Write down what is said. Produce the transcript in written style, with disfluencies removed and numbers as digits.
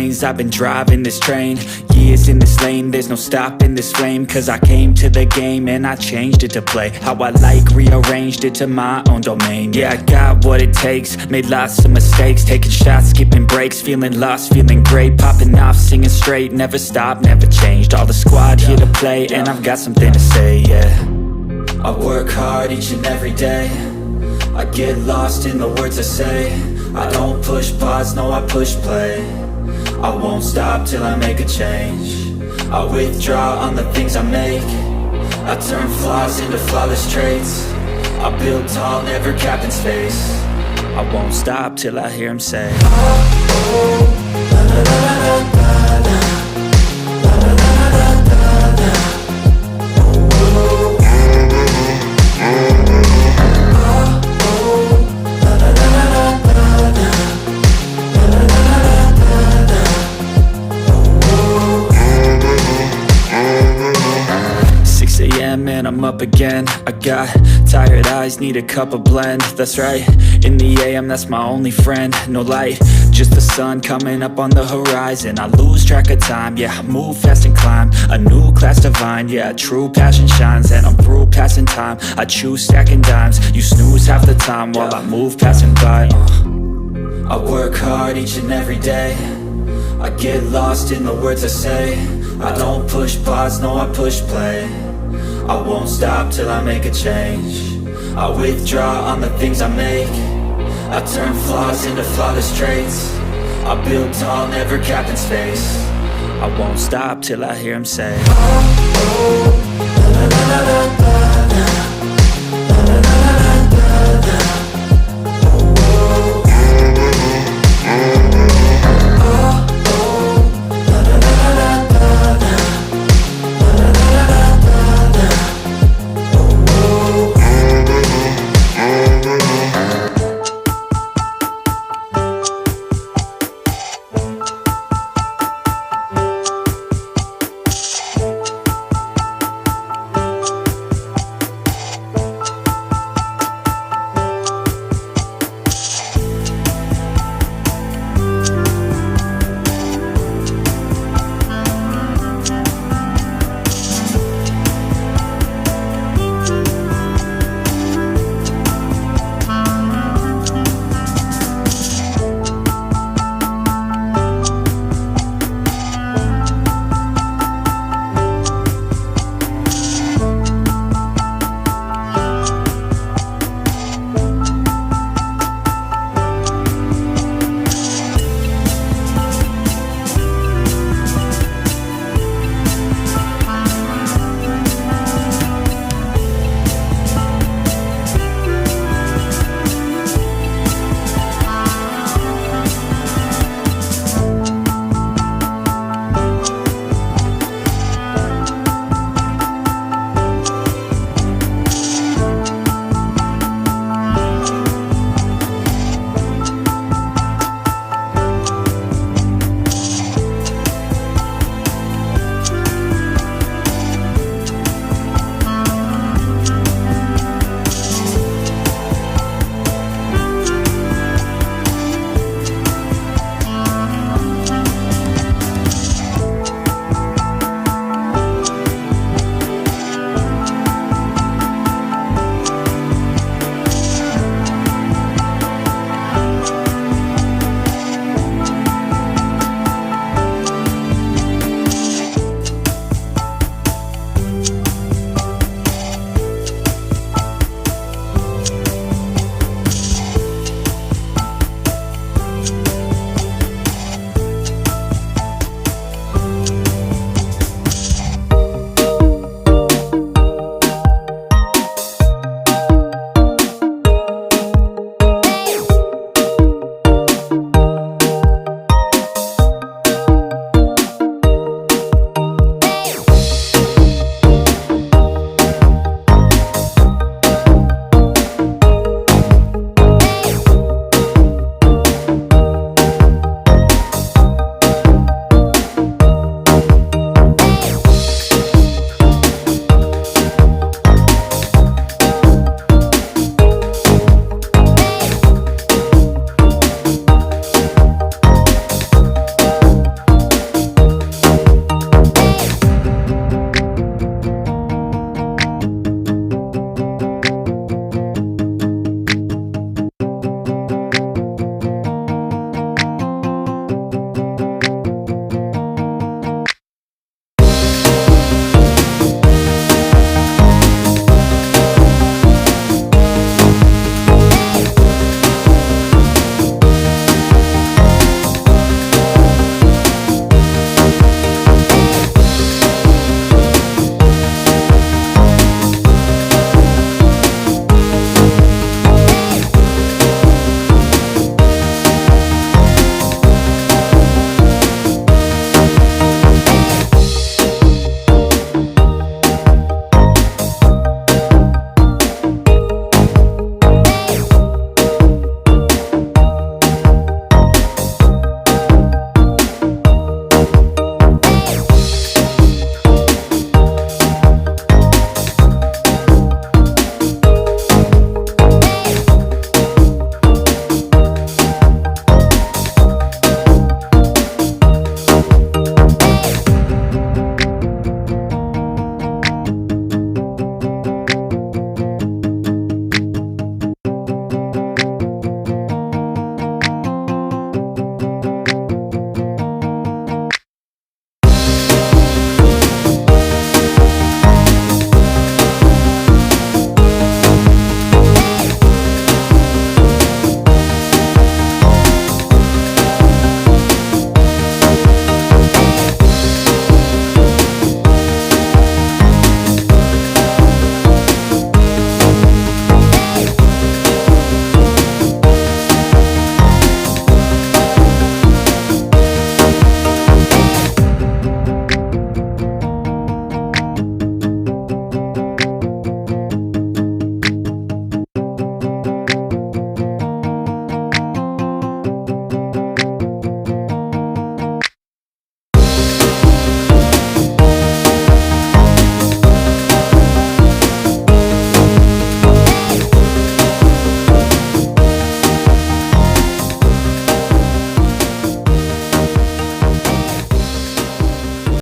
lanes, I've been driving this train. Years in this lane, there's no stopping this flame. Cause I came to the game and I changed it to play how I like, rearranged it to my own domain. Yeah, I got what it takes, made lots of mistakes, taking shots, skipping breaks, feeling lost, feeling great, popping off, singing straight, never stopped, never changed. All the squad here to play, and I've got something to say, yeah. I work hard each and every day, I get lost in the words I say. I don't push pause, no I push play. I won't stop till I make a change. I withdraw on the things I make. I turn flaws into flawless traits. I build tall, never capped in space. I won't stop till I hear him say, oh, oh, la, la, la, la, la, la, la, la, la, la, la, la. Oh, oh, la, la, la, la, la, la, la, la, la, la, la. 6 a.m. and I'm up again. I got tired eyes, need a cup of blend. That's right, in the AM, that's my only friend. No light, just the sun coming up on the horizon. I lose track of time, yeah, I move fast and climb a new class divine, yeah, true passion shines. And I'm through passing time, I choose stacking dimes. You snooze half the time while I move passing by. I work hard each and every day, I get lost in the words I say. I don't push pause, no I push play. I won't stop till I make a change. I withdraw on the things I make. I turn flaws into flawless traits. I build tall, never capped in space. I won't stop till I hear him say, oh, oh, la, la, la, la, la.